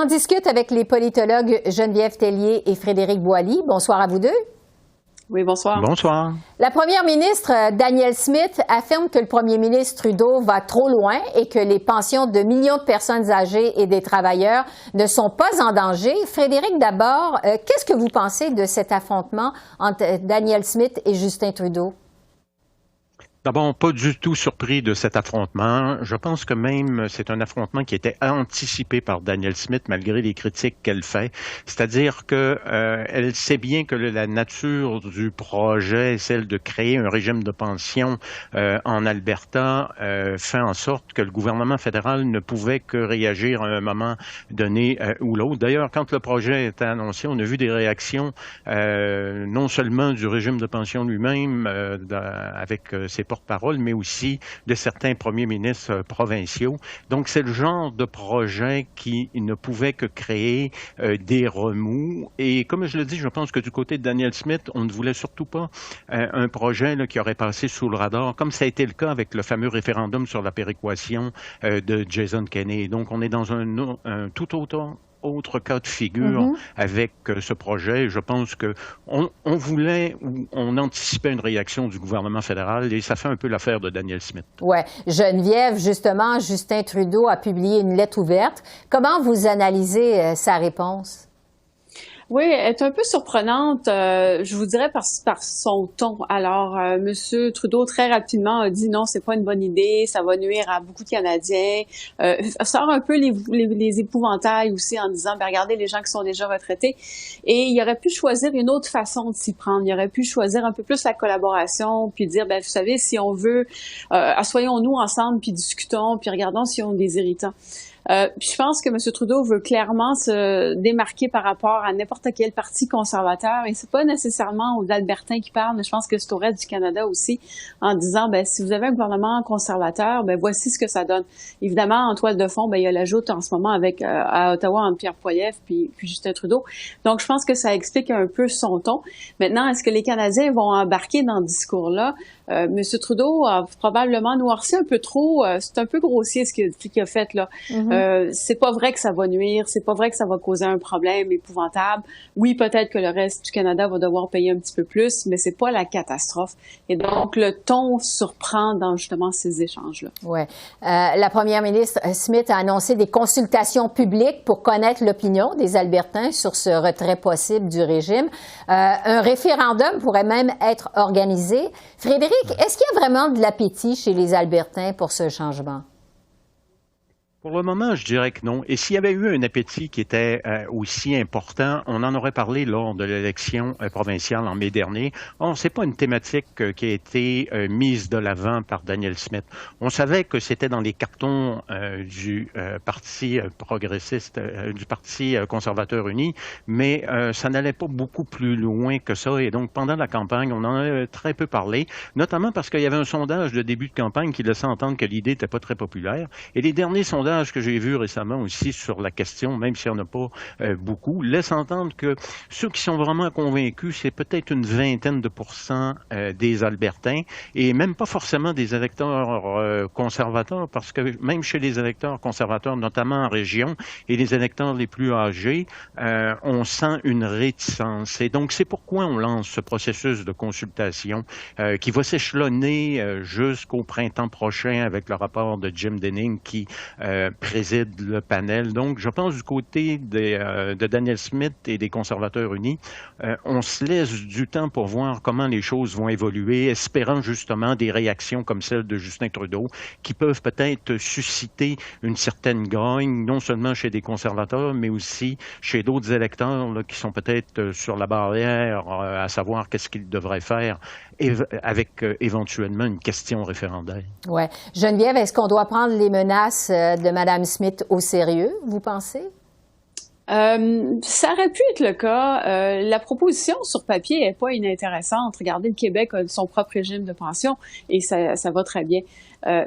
J'en discute avec les politologues Geneviève Tellier et Frédéric Boily. Bonsoir à vous deux. Oui, bonsoir. Bonsoir. La première ministre, Danielle Smith, affirme que le premier ministre Trudeau va trop loin et que les pensions de millions de personnes âgées et des travailleurs ne sont pas en danger. Frédéric, d'abord, qu'est-ce que vous pensez de cet affrontement entre Danielle Smith et Justin Trudeau? D'abord, pas du tout surpris de cet affrontement. Je pense que même c'est un affrontement qui était anticipé par Danielle Smith malgré les critiques qu'elle fait. C'est-à-dire que elle sait bien que la nature du projet, celle de créer un régime de pension en Alberta, fait en sorte que le gouvernement fédéral ne pouvait que réagir à un moment donné ou l'autre. D'ailleurs, quand le projet était annoncé, on a vu des réactions non seulement du régime de pension lui-même avec ses porte-parole, mais aussi de certains premiers ministres provinciaux. Donc, c'est le genre de projet qui ne pouvait que créer des remous. Et comme je le dis, je pense que du côté de Danielle Smith, on ne voulait surtout pas un projet là, qui aurait passé sous le radar, comme ça a été le cas avec le fameux référendum sur la péréquation de Jason Kenney. Donc, on est dans un tout autre cas de figure avec ce projet. Je pense que on voulait ou on anticipait une réaction du gouvernement fédéral et ça fait un peu l'affaire de Danielle Smith. Oui. Geneviève, justement, Justin Trudeau a publié une lettre ouverte. Comment vous analysez sa réponse? Oui, elle est un peu surprenante, je vous dirais par son ton. Alors, Monsieur Trudeau très rapidement a dit non, c'est pas une bonne idée, ça va nuire à beaucoup de Canadiens. Sort un peu les épouvantails aussi en disant, ben regardez les gens qui sont déjà retraités. Et il aurait pu choisir une autre façon de s'y prendre. Il aurait pu choisir un peu plus la collaboration, puis dire, ben vous savez, si on veut, assoyons-nous ensemble, puis discutons, puis regardons si on a des irritants. Puis je pense que M. Trudeau veut clairement se démarquer par rapport à n'importe quel parti conservateur, et c'est pas nécessairement aux Albertains qui parlent, mais je pense que c'est au reste du Canada aussi, en disant, ben si vous avez un gouvernement conservateur, ben voici ce que ça donne. Évidemment, en toile de fond, ben il y a la joute en ce moment avec à Ottawa entre Pierre Poilievre puis Justin Trudeau. Donc je pense que ça explique un peu son ton. Maintenant, est-ce que les Canadiens vont embarquer dans ce discours-là? M. Trudeau a probablement noirci un peu trop. C'est un peu grossier ce qu'il a fait là. C'est pas vrai que ça va nuire, c'est pas vrai que ça va causer un problème épouvantable. Oui, peut-être que le reste du Canada va devoir payer un petit peu plus, mais c'est pas la catastrophe. Et donc le ton surprend dans justement ces échanges-là. Ouais. La première ministre Smith a annoncé des consultations publiques pour connaître l'opinion des Albertains sur ce retrait possible du régime. Un référendum pourrait même être organisé. Frédéric, est-ce qu'il y a vraiment de l'appétit chez les Albertains pour ce changement? Pour le moment, je dirais que non. Et s'il y avait eu un appétit qui était aussi important, on en aurait parlé lors de l'élection provinciale en mai dernier. Or, c'est pas une thématique qui a été mise de l'avant par Danielle Smith. On savait que c'était dans les cartons du Parti progressiste, du Parti conservateur uni, mais ça n'allait pas beaucoup plus loin que ça. Et donc, pendant la campagne, on en a très peu parlé, notamment parce qu'il y avait un sondage de début de campagne qui laissait entendre que l'idée n'était pas très populaire. Et les derniers sondages que j'ai vu récemment aussi sur la question, même s'il n'y en a pas beaucoup, laisse entendre que ceux qui sont vraiment convaincus, c'est peut-être une vingtaine de pourcents des Albertains et même pas forcément des électeurs conservateurs, parce que même chez les électeurs conservateurs, notamment en région, et les électeurs les plus âgés, on sent une réticence. Et donc, c'est pourquoi on lance ce processus de consultation qui va s'échelonner jusqu'au printemps prochain avec le rapport de Jim Denning qui préside le panel. Donc, je pense du côté de Danielle Smith et des conservateurs unis, on se laisse du temps pour voir comment les choses vont évoluer, espérant justement des réactions comme celle de Justin Trudeau, qui peuvent peut-être susciter une certaine gagne, non seulement chez des conservateurs, mais aussi chez d'autres électeurs là, qui sont peut-être sur la barrière, à savoir qu'est-ce qu'ils devraient faire avec éventuellement une question référendaire. Oui. Geneviève, est-ce qu'on doit prendre les menaces de Mme Smith au sérieux, vous pensez? Ça aurait pu être le cas. La proposition sur papier est pas inintéressante. Regardez, le Québec a son propre régime de pension et ça va très bien.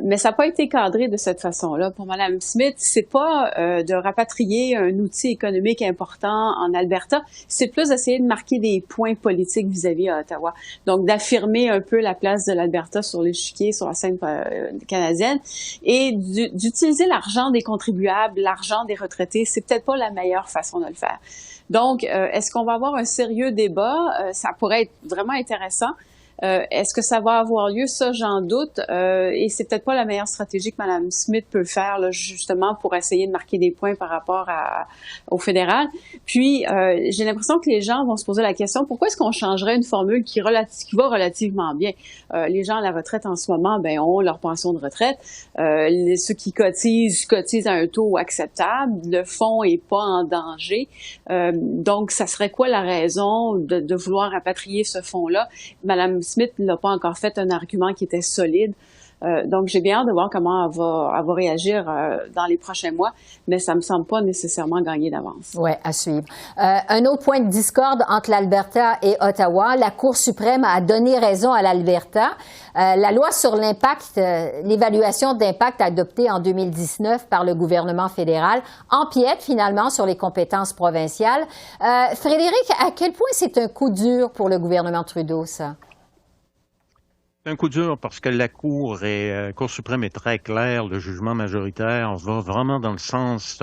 Mais ça n'a pas été cadré de cette façon-là. Pour Mme Smith, c'est pas de rapatrier un outil économique important en Alberta, c'est plus d'essayer de marquer des points politiques vis-à-vis à Ottawa. Donc, d'affirmer un peu la place de l'Alberta sur l'échiquier, sur la scène canadienne, et d'utiliser l'argent des contribuables, l'argent des retraités. C'est peut-être pas la meilleure façon de le faire. Donc, est-ce qu'on va avoir un sérieux débat? Ça pourrait être vraiment intéressant. Est-ce que ça va avoir lieu? Ça, j'en doute. Et c'est peut-être pas la meilleure stratégie que Mme Smith peut faire, là, justement, pour essayer de marquer des points par rapport au fédéral. Puis, j'ai l'impression que les gens vont se poser la question, pourquoi est-ce qu'on changerait une formule qui va relativement bien? Les gens à la retraite en ce moment, ont leur pension de retraite. Ceux qui cotisent à un taux acceptable. Le fonds est pas en danger. Donc, ça serait quoi la raison de vouloir rapatrier ce fonds-là? Mme Smith n'a pas encore fait un argument qui était solide. Donc, j'ai bien hâte de voir comment elle va réagir dans les prochains mois, mais ça me semble pas nécessairement gagné d'avance. Oui, à suivre. Un autre point de discorde entre l'Alberta et Ottawa, la Cour suprême a donné raison à l'Alberta. La loi sur l'impact, l'évaluation d'impact adoptée en 2019 par le gouvernement fédéral empiète finalement sur les compétences provinciales. Frédéric, à quel point c'est un coup dur pour le gouvernement Trudeau, ça? C'est un coup dur parce que la Cour suprême est très claire. Le jugement majoritaire va vraiment dans le sens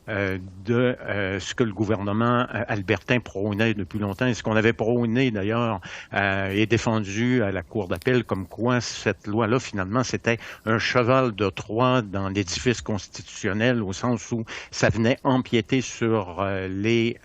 de ce que le gouvernement albertain prônait depuis longtemps et ce qu'on avait prôné d'ailleurs et défendu à la Cour d'appel, comme quoi cette loi-là, finalement, c'était un cheval de Troie dans l'édifice constitutionnel au sens où ça venait empiéter sur les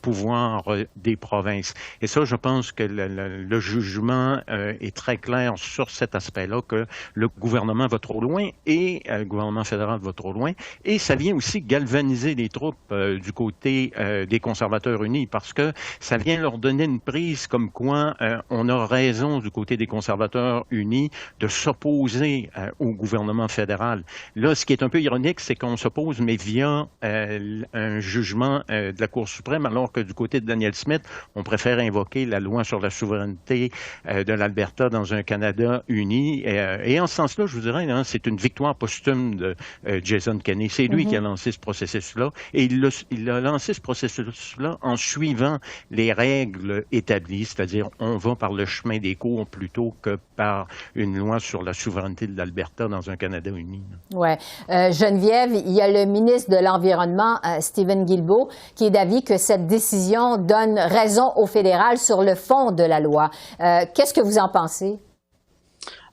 pouvoirs des provinces. Et ça, je pense que le jugement est très clair sur cet aspect-là, que le gouvernement va trop loin et le gouvernement fédéral va trop loin. Et ça vient aussi galvaniser les troupes du côté des conservateurs unis parce que ça vient leur donner une prise comme quoi on a raison du côté des conservateurs unis de s'opposer au gouvernement fédéral. Là, ce qui est un peu ironique, c'est qu'on s'oppose, mais via un jugement de la Cour suprême, alors que du côté de Danielle Smith, on préfère invoquer la loi sur la souveraineté de l'Alberta dans un Canada uni. Et en ce sens-là, je vous dirais, c'est une victoire posthume de Jason Kenney. C'est lui qui a lancé ce processus-là. Et il a lancé ce processus-là en suivant les règles établies, c'est-à-dire on va par le chemin des cours plutôt que par une loi sur la souveraineté de l'Alberta dans un Canada uni. Oui. Geneviève, il y a le ministre de l'Environnement, Steven Guilbeault, qui est d'avis que cette décision donne raison au fédéral sur le fond de la loi. Qu'est-ce que vous en pensez?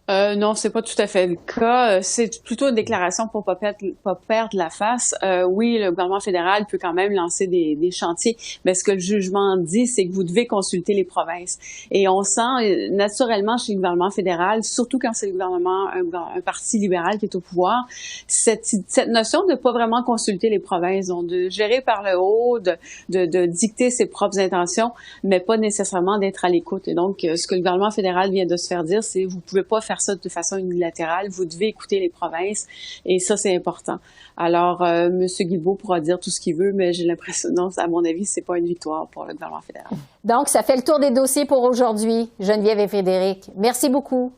Non, c'est pas tout à fait le cas. C'est plutôt une déclaration pour pas perdre la face. Oui, le gouvernement fédéral peut quand même lancer des chantiers, mais ce que le jugement dit, c'est que vous devez consulter les provinces. Et on sent naturellement chez le gouvernement fédéral, surtout quand c'est le gouvernement, un parti libéral qui est au pouvoir, cette notion de pas vraiment consulter les provinces, donc de gérer par le haut, de dicter ses propres intentions, mais pas nécessairement d'être à l'écoute. Et donc, ce que le gouvernement fédéral vient de se faire dire, c'est vous pouvez pas faire ça de façon unilatérale, vous devez écouter les provinces et ça, c'est important. Alors, M. Guilbeault pourra dire tout ce qu'il veut, mais j'ai l'impression, non, à mon avis, c'est pas une victoire pour le gouvernement fédéral. Donc, ça fait le tour des dossiers pour aujourd'hui. Geneviève et Frédéric, merci beaucoup.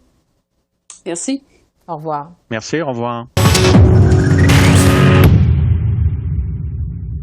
Merci. Au revoir. Merci, au revoir.